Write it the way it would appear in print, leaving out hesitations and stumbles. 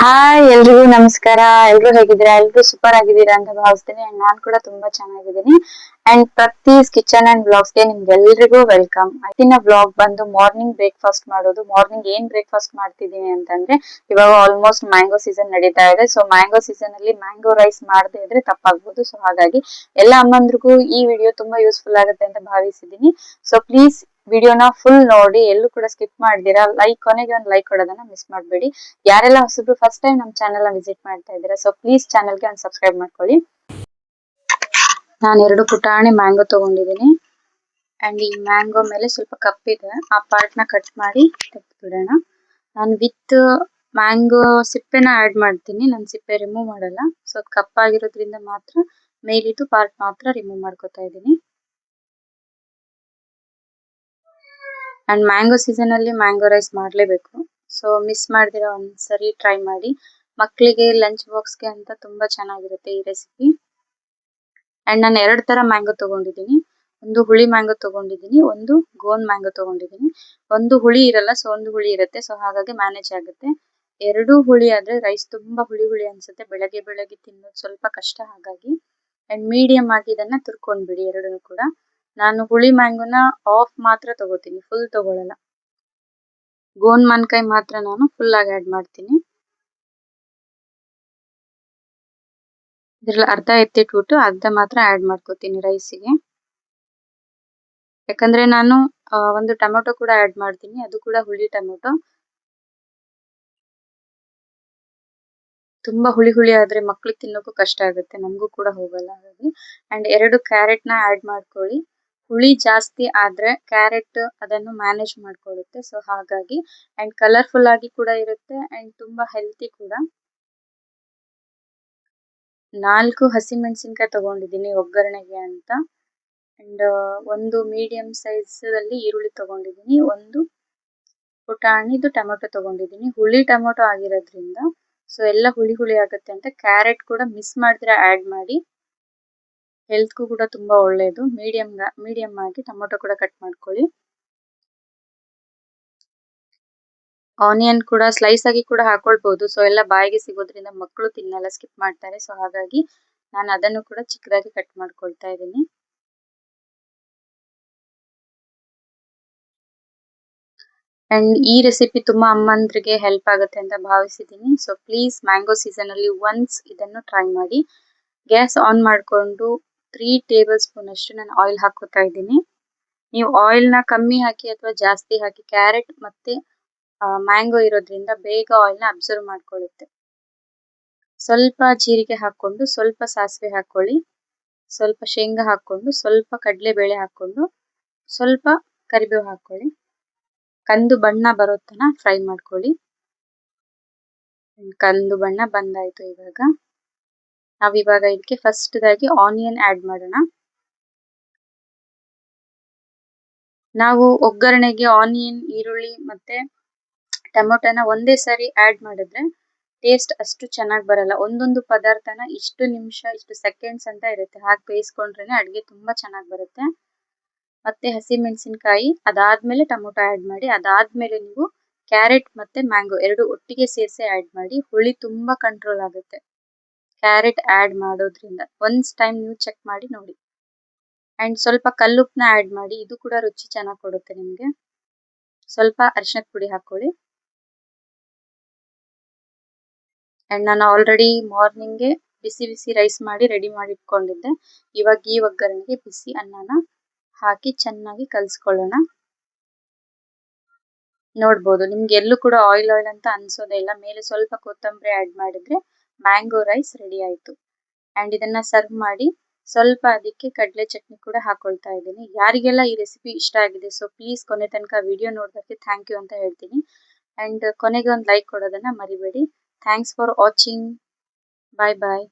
Hi ಎಲ್ರಿಗೂ ನಮಸ್ಕಾರ. ಎಲ್ರು ಹೇಗಿದ್ದೀರಾ? ಎಲ್ರು ಸೂಪರ್ ಆಗಿದ್ದೀರಾ ಅಂತ ಭಾವಿಸ್ತೀನಿ. ಅಂಡ್ ನಾನ್ ಕೂಡ ತುಂಬಾ ಚೆನ್ನಾಗಿದ್ದೀನಿ. And Prathi's kitchen and blogs ಗೆ ನಿಮ್ಗೆಲ್ರಿಗೂ ವೆಲ್ಕಮ್. ಇವತ್ತಿನ ಬ್ಲಾಗ್ ಬಂದು ಮಾರ್ನಿಂಗ್ ಬ್ರೇಕ್ಫಾಸ್ಟ್ ಮಾಡೋದು. ಮಾರ್ನಿಂಗ್ ಏನ್ ಬ್ರೇಕ್ಫಾಸ್ಟ್ ಮಾಡ್ತಿದ್ದೀನಿ ಅಂತಂದ್ರೆ, ಇವಾಗ ಆಲ್ಮೋಸ್ಟ್ ಮ್ಯಾಂಗೋ ಸೀಸನ್ ನಡೀತಾ ಇದೆ. ಸೊ ಮ್ಯಾಂಗೋ ಸೀಸನ್ ಅಲ್ಲಿ ಮ್ಯಾಂಗೋ ರೈಸ್ ಮಾಡದೇ ಇದ್ರೆ ತಪ್ಪಾಗ್ಬೋದು. ಸೊ ಹಾಗಾಗಿ ಎಲ್ಲ ಅಮ್ಮಂದ್ರಿಗೂ ಈ ವಿಡಿಯೋ ತುಂಬಾ ಯೂಸ್ಫುಲ್ ಆಗುತ್ತೆ ಅಂತ ಭಾವಿಸಿದ್ದೀನಿ. ಸೊ ಪ್ಲೀಸ್ ವಿಡಿಯೋನ ಫುಲ್ ನೋಡಿ, ಎಲ್ಲೂ ಕೂಡ ಸ್ಕಿಪ್ ಮಾಡ್ತೀರಾ. ಕೊನೆಗೆ ಒಂದು ಲೈಕ್ ಕೊಡೋದನ್ನ ಮಿಸ್ ಮಾಡಬೇಡಿ. ಯಾರೆಲ್ಲ ಹೊಸಬ್ರು ಫಸ್ಟ್ ಟೈಮ್ ನಮ್ಮ ಚಾನೆಲ್ ವಿಸಿಟ್ ಮಾಡ್ತಾ ಇದ್ದೀರಾ, ಸೊ ಪ್ಲೀಸ್ ಚಾನೆಲ್ಗೆ ಒಂದು ಸಬ್ಸ್ಕ್ರೈಬ್ ಮಾಡ್ಕೊಳ್ಳಿ. ನಾನು 2 ಪುಟಾಣಿ ಮ್ಯಾಂಗೋ ತಗೊಂಡಿದ್ದೀನಿ. ಅಂಡ್ ಈ ಮ್ಯಾಂಗೋ ಮೇಲೆ ಸ್ವಲ್ಪ ಕಪ್ಪಿದೆ, ಆ ಪಾರ್ಟ್ ನ ಕಟ್ ಮಾಡಿ ತೆಗೆದ್ಬಿಡೋಣ. ನಾನು ವಿತ್ ಮ್ಯಾಂಗೋ ಸಿಪ್ಪೆನ ಆಡ್ ಮಾಡ್ತೀನಿ, ನಾನು ಸಿಪ್ಪೆ ರಿಮೂವ್ ಮಾಡಲ್ಲ. ಸೊ ಅದು ಕಪ್ಪಾಗಿರೋದ್ರಿಂದ ಮಾತ್ರ ಮೇಲಿದ್ದು ಪಾರ್ಟ್ ಮಾತ್ರ ರಿಮೂವ್ ಮಾಡ್ಕೊತಾ ಇದ್ದೀನಿ. ಅಂಡ್ ಮ್ಯಾಂಗೋ ಸೀಸನ್ ಅಲ್ಲಿ ಮ್ಯಾಂಗೋ ರೈಸ್ ಮಾಡ್ಲೇಬೇಕು. ಸೊ ಮಿಸ್ ಮಾಡ್ದಿರ ಒಂದ್ಸರಿ ಟ್ರೈ ಮಾಡಿ. ಮಕ್ಕಳಿಗೆ ಲಂಚ್ ಬಾಕ್ಸ್ಗೆ ಅಂತ ತುಂಬಾ ಚೆನ್ನಾಗಿರುತ್ತೆ ಈ ರೆಸಿಪಿ. ಅಂಡ್ ನಾನು 2 ತರ ಮ್ಯಾಂಗೋ ತಗೊಂಡಿದ್ದೀನಿ. ಒಂದು ಹುಳಿ ಮ್ಯಾಂಗೋ ತಗೊಂಡಿದ್ದೀನಿ, ಒಂದು ಗೋನ್ ಮ್ಯಾಂಗೋ ತಗೊಂಡಿದ್ದೀನಿ. ಒಂದು ಹುಳಿ ಇರಲ್ಲ, ಸೊ ಒಂದು ಹುಳಿ ಇರುತ್ತೆ. ಸೊ ಹಾಗಾಗಿ ಮ್ಯಾನೇಜ್ ಆಗುತ್ತೆ. 2 ಹುಳಿ ಆದ್ರೆ ರೈಸ್ ತುಂಬಾ ಹುಳಿ ಹುಳಿ ಅನ್ಸುತ್ತೆ. ಬೆಳಗ್ಗೆ ಬೆಳಗ್ಗೆ ತಿನ್ನೋದು ಸ್ವಲ್ಪ ಕಷ್ಟ. ಹಾಗಾಗಿ ಅಂಡ್ ಮೀಡಿಯಂ ಆಗಿ ಇದನ್ನ ತುರ್ಕೊಂಡ್ಬಿಡಿ ಎರಡನ್ನೂ ಕೂಡ. ನಾನು ಹುಳಿ ಮ್ಯಾಂಗೋನ ಆಫ್ ಮಾತ್ರ ತಗೋತೀನಿ, ಫುಲ್ ತಗೊಳಲ್ಲ. ಗೋನ್ ಮಾನ್ಕಾಯಿ ಮಾತ್ರ ನಾನು ಫುಲ್ ಆಗಿ ಆಡ್ ಮಾಡ್ತೀನಿ. ಇದ್ರಲ್ಲಿ ಅರ್ಧ ಎತ್ತಿಟ್ಬಿಟ್ಟು ಅರ್ಧ ಮಾತ್ರ ಆಡ್ ಮಾಡ್ಕೋತೀನಿ ರೈಸಿಗೆ. ಯಾಕಂದ್ರೆ ನಾನು ಒಂದು ಟೊಮೆಟೊ ಕೂಡ ಆಡ್ ಮಾಡ್ತೀನಿ, ಅದು ಕೂಡ ಹುಳಿ ಟೊಮೆಟೊ. ತುಂಬಾ ಹುಳಿ ಹುಳಿ ಆದ್ರೆ ಮಕ್ಳಿಗೆ ತಿನ್ನೋಕ್ಕೂ ಕಷ್ಟ ಆಗುತ್ತೆ, ನಮಗೂ ಕೂಡ ಹೋಗಲ್ಲ. ಹಾಗಾಗಿ ಅಂಡ್ 2 ಕ್ಯಾರೆಟ್ ನ ಆಡ್ ಮಾಡ್ಕೊಳ್ಳಿ. ಹುಳಿ ಜಾಸ್ತಿ ಆದ್ರೆ ಕ್ಯಾರೆಟ್ ಅದನ್ನು ಮ್ಯಾನೇಜ್ ಮಾಡ್ಕೊಳ್ಳುತ್ತೆ. ಸೊ ಹಾಗಾಗಿ ಅಂಡ್ ಕಲರ್ಫುಲ್ ಆಗಿ ಕೂಡ ಇರುತ್ತೆ ಅಂಡ್ ತುಂಬಾ ಹೆಲ್ತಿ ಕೂಡ. 4 ಹಸಿಮೆಣಸಿನಕಾಯಿ ತಗೊಂಡಿದ್ದೀನಿ ಒಗ್ಗರಣೆಗೆ ಅಂತ. ಅಂಡ್ ಒಂದು ಮೀಡಿಯಂ ಸೈಜ್ ಅಲ್ಲಿ ಈರುಳ್ಳಿ ತಗೊಂಡಿದ್ದೀನಿ, ಒಂದು ಪುಟಾಣಿದು ಟೊಮೆಟೊ ತಗೊಂಡಿದ್ದೀನಿ. ಹುಳಿ ಟೊಮೆಟೊ ಆಗಿರೋದ್ರಿಂದ ಸೊ ಎಲ್ಲ ಹುಳಿ ಹುಳಿ ಆಗುತ್ತೆ ಅಂತ ಕ್ಯಾರೆಟ್ ಕೂಡ ಮಿಸ್ ಮಾಡ್ದಿರ ಆಡ್ ಮಾಡಿ. ಹೆಲ್ತ್ಗೂ ಕೂಡ ತುಂಬಾ ಒಳ್ಳೆಯದು. ಮೀಡಿಯಂ ಆಗಿ ಟೊಮೆಟೊ ಕೂಡ ಕಟ್ ಮಾಡ್ಕೊಳ್ಳಿ. ಆನಿಯನ್ ಕೂಡ ಸ್ಲೈಸ್ ಆಗಿ ಕೂಡ ಹಾಕೊಳ್ಬಹುದು. ಸೊ ಎಲ್ಲ ಬಾಯಿಗೆ ಸಿಗೋದ್ರಿಂದ ಮಕ್ಕಳು ತಿನ್ನಲ್ಲ, ಸ್ಕಿಪ್ ಮಾಡ್ತಾರೆ. ಸೊ ಹಾಗಾಗಿ ನಾನು ಅದನ್ನು ಕೂಡ ಚಿಕ್ಕದಾಗಿ ಕಟ್ ಮಾಡ್ಕೊಳ್ತಾ ಇದ್ದೀನಿ. ಅಂಡ್ ಈ ರೆಸಿಪಿ ತುಂಬಾ ಅಮ್ಮಂದ್ರಿಗೆ ಹೆಲ್ಪ್ ಆಗುತ್ತೆ ಅಂತ ಭಾವಿಸಿದ್ದೀನಿ. ಸೊ ಪ್ಲೀಸ್ ಮ್ಯಾಂಗೋ ಸೀಸನ್ ಅಲ್ಲಿ ಒನ್ಸ್ ಇದನ್ನು ಟ್ರೈ ಮಾಡಿ. ಗ್ಯಾಸ್ ಆನ್ ಮಾಡ್ಕೊಂಡು 3 ಟೇಬಲ್ ಸ್ಪೂನ್ ಅಷ್ಟು ನಾನು ಆಯಿಲ್ ಹಾಕೋತಾ ಇದ್ದೀನಿ. ನೀವು ಆಯಿಲ್ ನ ಕಮ್ಮಿ ಹಾಕಿ ಅಥವಾ ಜಾಸ್ತಿ ಹಾಕಿ, ಕ್ಯಾರೆಟ್ ಮತ್ತೆ ಮ್ಯಾಂಗೋ ಇರೋದ್ರಿಂದ ಬೇಗ ಆಯಿಲ್ ನ ಅಬ್ಸರ್ವ್ ಮಾಡ್ಕೊಳ್ಳುತ್ತೆ. ಸ್ವಲ್ಪ ಜೀರಿಗೆ ಹಾಕೊಂಡು, ಸ್ವಲ್ಪ ಸಾಸಿವೆ ಹಾಕೊಳ್ಳಿ, ಸ್ವಲ್ಪ ಶೇಂಗಾ ಹಾಕೊಂಡು, ಸ್ವಲ್ಪ ಕಡಲೆಬೇಳೆ ಹಾಕೊಂಡು, ಸ್ವಲ್ಪ ಕರಿಬೇವು ಹಾಕೊಳ್ಳಿ. ಕಂದು ಬಣ್ಣ ಬರೋ ತನಕ ಫ್ರೈ ಮಾಡ್ಕೊಳ್ಳಿ. ಕಂದು ಬಣ್ಣ ಬಂದಾಯ್ತು. ನಾವಿವಾಗ ಇದಕ್ಕೆ ಫಸ್ಟ್ ದಾಗಿ ಆನಿಯನ್ ಆಡ್ ಮಾಡೋಣ. ನಾವು ಒಗ್ಗರಣೆಗೆ ಆನಿಯನ್, ಈರುಳ್ಳಿ ಮತ್ತೆ ಟೊಮೊಟೊನ ಒಂದೇ ಸಾರಿ ಆಡ್ ಮಾಡಿದ್ರೆ ಟೇಸ್ಟ್ ಅಷ್ಟು ಚೆನ್ನಾಗಿ ಬರಲ್ಲ. ಒಂದೊಂದು ಪದಾರ್ಥನ ಇಷ್ಟು ನಿಮಿಷ, ಇಷ್ಟು ಸೆಕೆಂಡ್ಸ್ ಅಂತ ಇರುತ್ತೆ, ಹಾಗೆ ಬೇಯಿಸ್ಕೊಂಡ್ರೇನೆ ಅಡುಗೆ ತುಂಬಾ ಚೆನ್ನಾಗಿ ಬರುತ್ತೆ. ಮತ್ತೆ ಹಸಿಮೆಣಸಿನಕಾಯಿ, ಅದಾದ್ಮೇಲೆ ಟೊಮೊಟೊ ಆಡ್ ಮಾಡಿ. ಅದಾದ್ಮೇಲೆ ನೀವು ಕ್ಯಾರೆಟ್ ಮತ್ತೆ ಮ್ಯಾಂಗೋ 2 ಒಟ್ಟಿಗೆ ಸೇರಿಸಿ ಆಡ್ ಮಾಡಿ. ಹುಳಿ ತುಂಬಾ ಕಂಟ್ರೋಲ್ ಆಗುತ್ತೆ ಕ್ಯಾರೆಟ್ ಆಡ್ ಮಾಡೋದ್ರಿಂದ. ಒನ್ಸ್ ಟೈಮ್ ನೀವು ಚೆಕ್ ಮಾಡಿ ನೋಡಿ. ಅಂಡ್ ಸ್ವಲ್ಪ ಕಲ್ಲುಪ್ಪನ ಆಡ್ ಮಾಡಿ, ಇದು ಕೂಡ ರುಚಿ ಚೆನ್ನಾಗಿ ಕೊಡುತ್ತೆ ನಿಮ್ಗೆ. ಸ್ವಲ್ಪ ಅರಿಶಿನದ ಪುಡಿ ಹಾಕೊಳ್ಳಿ. ಅಂಡ್ ನಾನು ಆಲ್ರೆಡಿ ಮಾರ್ನಿಂಗ್ಗೆ ಬಿಸಿ ಬಿಸಿ ರೈಸ್ ಮಾಡಿ ರೆಡಿ ಮಾಡಿ ಇಟ್ಕೊಂಡಿದ್ದೆ. ಇವಾಗ ಈ ಒಗ್ಗರಣೆಗೆ ಬಿಸಿ ಅನ್ನನ ಹಾಕಿ ಚೆನ್ನಾಗಿ ಕಲ್ಸ್ಕೊಳ್ಳೋಣ. ನೋಡ್ಬೋದು, ನಿಮ್ಗೆ ಎಲ್ಲೂ ಕೂಡ ಆಯಿಲ್ ಅಂತ ಅನ್ಸೋದೇ ಇಲ್ಲ. ಮೇಲೆ ಸ್ವಲ್ಪ ಕೊತ್ತಂಬರಿ ಆಡ್ ಮಾಡಿದ್ರೆ ಮ್ಯಾಂಗೋ ರೈಸ್ ರೆಡಿ ಆಯ್ತು. ಅಂಡ್ ಇದನ್ನ ಸರ್ವ್ ಮಾಡಿ. ಸ್ವಲ್ಪ ಅದಕ್ಕೆ ಕಡಲೆ ಚಟ್ನಿ ಕೂಡ ಹಾಕೊಳ್ತಾ ಇದ್ದೀನಿ. ಯಾರಿಗೆಲ್ಲ ಈ ರೆಸಿಪಿ ಇಷ್ಟ ಆಗಿದೆ, ಸೊ ಪ್ಲೀಸ್ ಕೊನೆ ತನಕ ವಿಡಿಯೋ ನೋಡೋದಕ್ಕೆ ಥ್ಯಾಂಕ್ ಯು ಅಂತ ಹೇಳ್ತೀನಿ. ಅಂಡ್ ಕೊನೆಗೆ ಒಂದು ಲೈಕ್ ಕೊಡೋದನ್ನ ಮರಿಬೇಡಿ. Thanks for watching. Bye bye.